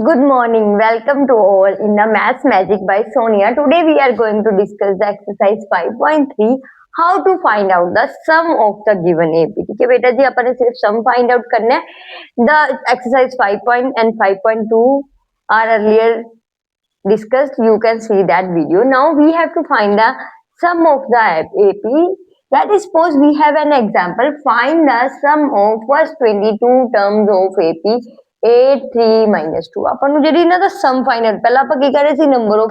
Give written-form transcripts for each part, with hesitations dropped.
Good morning. Welcome to all in the Maths Magic by Sonia. Today we are going to discuss the exercise 5.3 how to find out the sum of the given AP. ठीक है बेटा जी, अपन ने सिर्फ sum find out करना है. The exercise 5 and 5.2 are earlier discussed. You can see that video. Now we have to find the sum of the AP. That is, suppose we have an example. Find the sum of first 22 terms of AP 8 3 minus 2. अपन ਨੂੰ ਜਿਹੜੀ ਇਹਨਾਂ ਦਾ sum find out, ਪਹਿਲਾਂ ਆਪਾਂ ਕੀ ਕਰ ਰਹੇ ਸੀ, number of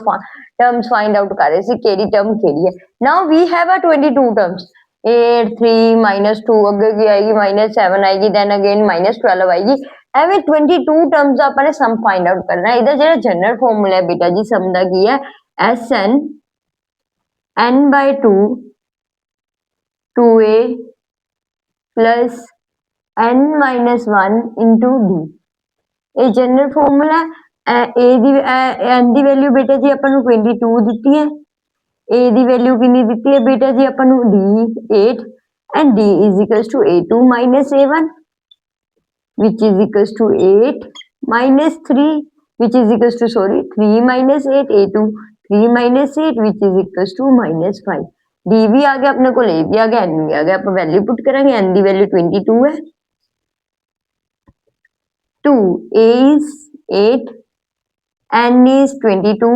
terms find out ਕਰ ਰਹੇ ਸੀ, ਕਿਹੜੀ term ਕਿਹੜੀ ਹੈ. Now we have a 22 terms. 8 3 minus 2 ਅੱਗੇ ਕੀ ਆਏਗੀ, -7 ਆਏਗੀ, then again -12 ਆਏਗੀ. ਐਵੇਂ 22 terms ਦਾ ਆਪਾਂ ਨੇ sum find out ਕਰਨਾ ਹੈ. ਇਹਦਾ ਜਿਹੜਾ ਜਨਰਲ ਫਾਰਮੂਲਾ ਹੈ ਬੇਟਾ ਜੀ sum ਦਾ ਕੀ ਹੈ, Sn n/2 2a plus n-1 into d. ਇਹ ਜਨਰਲ ਫਾਰਮੂਲਾ ਹੈ. a the n the value ਬੇਟਾ ਜੀ ਆਪਾਂ ਨੂੰ 22 ਦਿੱਤੀ ਹੈ. a ਦੀ ਵੈਲਿਊ ਕਿੰਨੀ ਦਿੱਤੀ ਹੈ ਬੇਟਾ ਜੀ ਆਪਾਂ ਨੂੰ, d 8 and d is equals to a2 minus a1 which is equals to 8 minus 3 which is equals to 3 minus 8 a2 3 minus 8 which is equals to -5. d भी आ गया अपने को, a भी आ गया, n भी आ गया. आप वैल्यू पुट करेंगे. n की वैल्यू 22 है. 2 a is 8 n is 22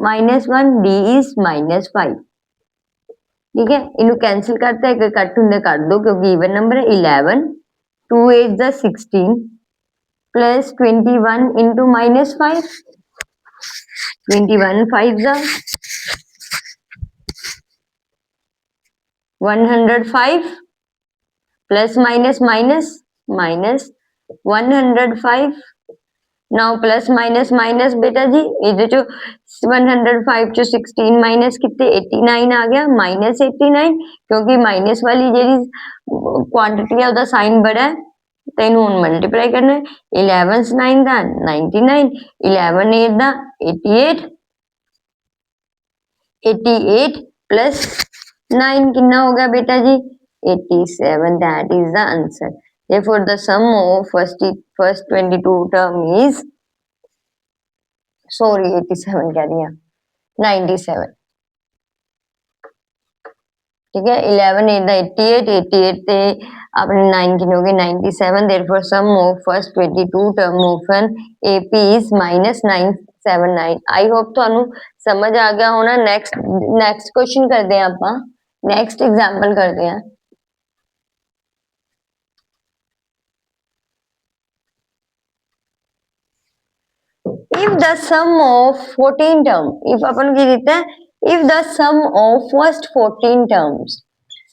-1 d is -5. ठीक है, इन्हें कैंसिल करते हैं, कट होंगे कर दो क्योंकि इवन नंबर है. 11 2 8 the 16 plus 21 into -5 21 5 the 105 plus minus 105. now plus minus बेटा जी ये जो 105 जो 16 माइनस कितने 89 आ गया, -89 क्योंकि माइनस वाली जी क्वांटिटी है उसका साइन बड़ा है तो इन्हों हम मल्टीप्लाई करना है. 11 9 का 99 11 8 का 88 88 प्लस 9 कितना हो गया बेटा जी 87. that is the answer. Therefore the sum of first 22 term is 87 कह रही है 97. ठीक है, 11 8 दा 88 ते अपने 9 कितने हो गए 97. therefore sum of first 22 term of an AP is -979. I hope ਤੁਹਾਨੂੰ समझ आ गया होना. नेक्स्ट क्वेश्चन करते हैं ਆਪਾਂ, नेक्स्ट एग्जांपल करते हैं. if the sum of 14 term, if अपन की देते हैं, if the sum of first 14 terms,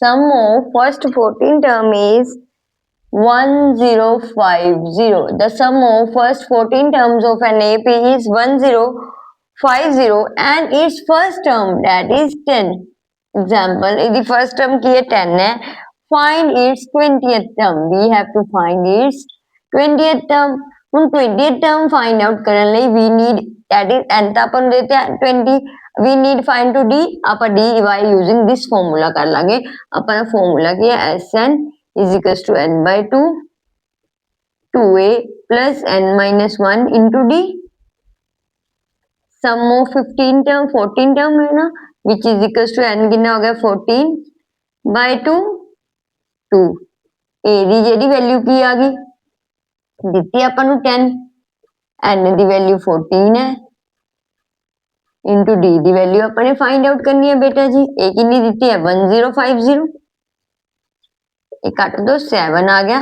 sum of first 14 term is 1050. the sum of first 14 terms of an AP is 1050 and its first term that is 10. example the first term की है 10 है. find its 20th term. we have to find its 20th term. ਹੁਣ 20th term find out ਕਰਨ ਲਈ we need, that is n ਤਾਂ ਆਪਾਂ ਨੂੰ ਦੇਤੇ ਹੈ 20, we need find to d. ਆਪਾਂ d by using this formula ਕਰ ਲਾਂਗੇ. ਆਪਾਂ ਦਾ formula ਕੀ ਹੈ, Sn is equals to n/2 2a plus n-1 into d. sum of 14 term है ना, which is equals to n कितना हो गया 14/2 2. a ਦੀ ਜਿਹੜੀ ਵੈਲਿਊ ਕੀ ਆ ਗਈ ਦਿੱਤੀ ਆਪਾਂ ਨੂੰ 10, n ਦੀ ਵੈਲਿਊ 14 ਹੈ into d ਦੀ ਵੈਲਿਊ ਆਪਾਂ ਨੇ फाइंड आउट करनी है बेटा जी. a कितनी ਦਿੱਤੀ है 1050. ये काट दो 7 आ गया,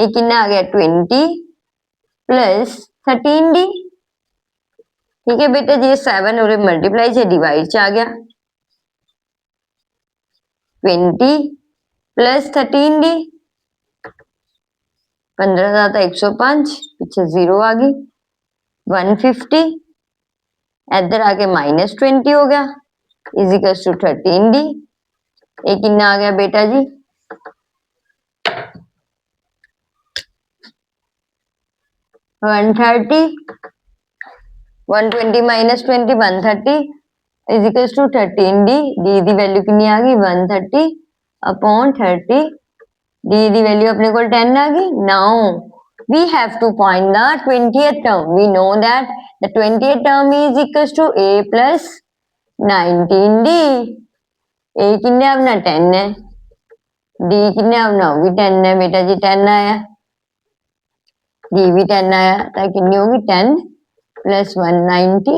ये कितना आ गया 20 प्लस 13d. ठीक है बेटा जी, 7 और मल्टीप्लाई से डिवाइड से आ गया 20 प्लस 13d. 15 ज्यादा 105 पीछे 0 आ गई 150. इधर आके -20 हो गया इज इक्वल टू 13d. ये कितना आ गया बेटा जी 130. 120 -20 130 is equal to 13d. d की वैल्यू कितनी आ गई 130/30. d की वैल्यू अपने को 10 आ गई. Now we have to find the 20th term. We know that the 20th term is equals to a plus 19d. a किन्ने अपना 10 है, d किन्ने अपना वो भी 10 है बेटा जी, 10 आया, d भी 10 आया, तो किन्नी होगी 10 प्लस 190,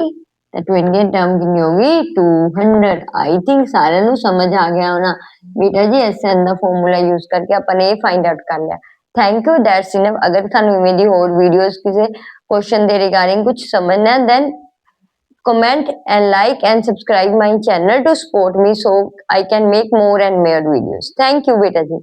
तो 20th टर्म किन्नी होगी 200। आई थिंक सारे ਨੂੰ समझ आ गया होना बेटा जी, ऐसे अंदर फॉर्मूला यूज करके अपन ये फाइंड आउट कर लिया। Thank you, that's enough. अगर थानू मेरी और वीडियोस किसी क्वेश्चन दे रिगार्डिंग कुछ समझना है, then comment and like and subscribe my channel to support me so I can make more and more videos. Thank you beta ji.